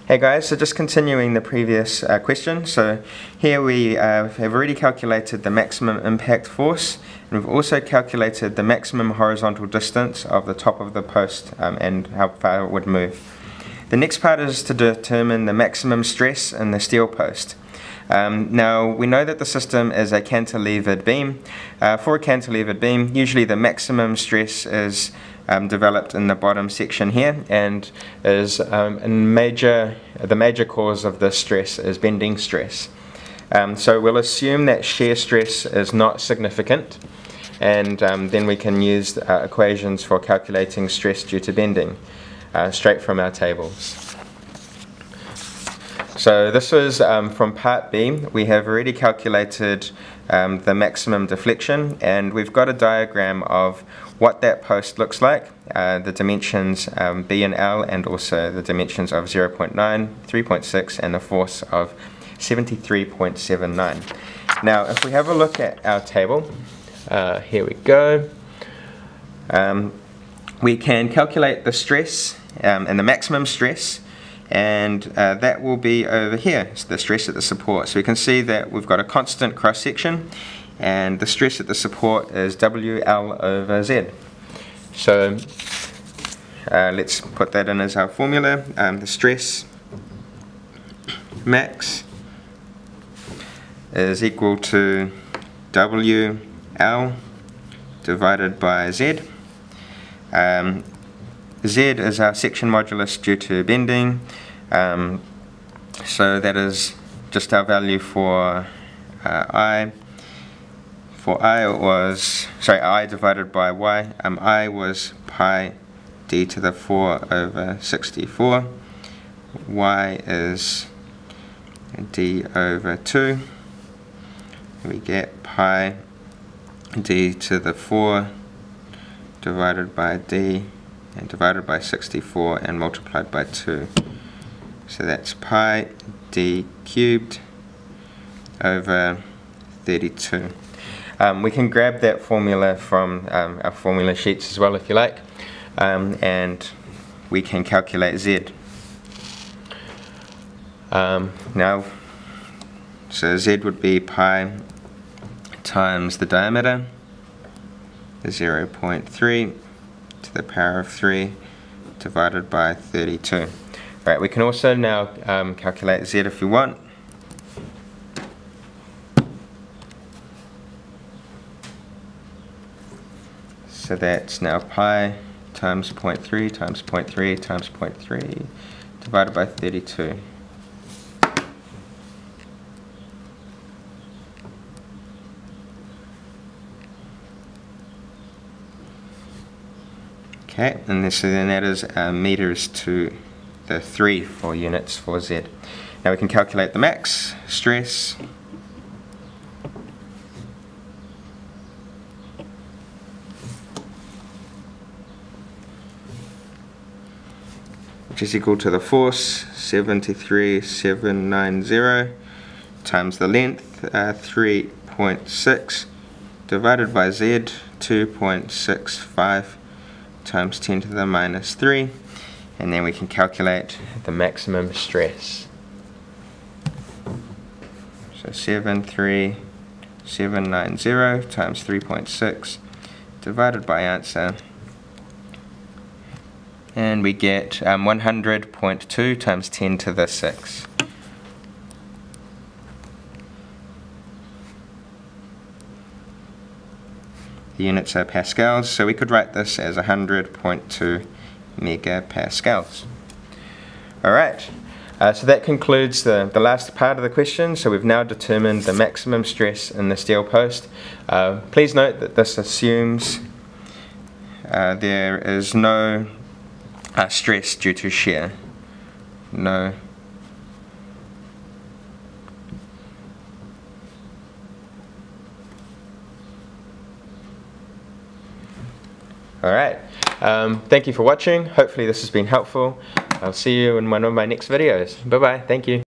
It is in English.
Hey guys, so just continuing the previous question. So here we have already calculated the maximum impact force, and we've also calculated the maximum horizontal distance of the top of the post and how far it would move. The next part is to determine the maximum stress in the steel post. Now we know that the system is a cantilevered beam. For a cantilevered beam, usually the maximum stress is developed in the bottom section here, and is the major cause of this stress is bending stress. So we'll assume that shear stress is not significant, and then we can use equations for calculating stress due to bending straight from our tables. So this was from part B. We have already calculated the maximum deflection, and we've got a diagram of what that post looks like, the dimensions B and L, and also the dimensions of 0.9, 3.6 and the force of 73.79. Now if we have a look at our table, here we go, we can calculate the stress and the maximum stress, and that will be over here. It's the stress at the support. So we can see that we've got a constant cross section, and the stress at the support is WL over Z. So let's put that in as our formula. The stress max is equal to WL divided by Z. Z is our section modulus due to bending, so that is just our value for I. For I it was, I divided by Y, I was pi d to the 4 over 64, Y is d over 2, we get pi d to the 4 divided by d and divided by 64 and multiplied by 2. So that's pi d cubed over 32. We can grab that formula from our formula sheets as well if you like, and we can calculate Z. Now, so Z would be pi times the diameter, 0.3 to the power of 3 divided by 32. Right, we can also now calculate Z if we want. So that's now pi times 0.3 times 0.3 times 0.3 divided by 32. Okay, and so then that is meters to the 3 for units for Z. Now we can calculate the max stress. Which is equal to the force 73,790 times the length 3.6 divided by Z 2.65 times 10 to the minus 3, and then we can calculate the maximum stress. So 73,790 times 3.6 divided by answer, and we get 100.2 times 10 to the 6. The units are pascals, so we could write this as 100.2 megapascals. Alright, so that concludes the last part of the question. So we've now determined the maximum stress in the steel post. Please note that this assumes there is no stress due to shear. No. Alright, thank you for watching. Hopefully this has been helpful. I'll see you in one of my next videos. Bye bye, thank you.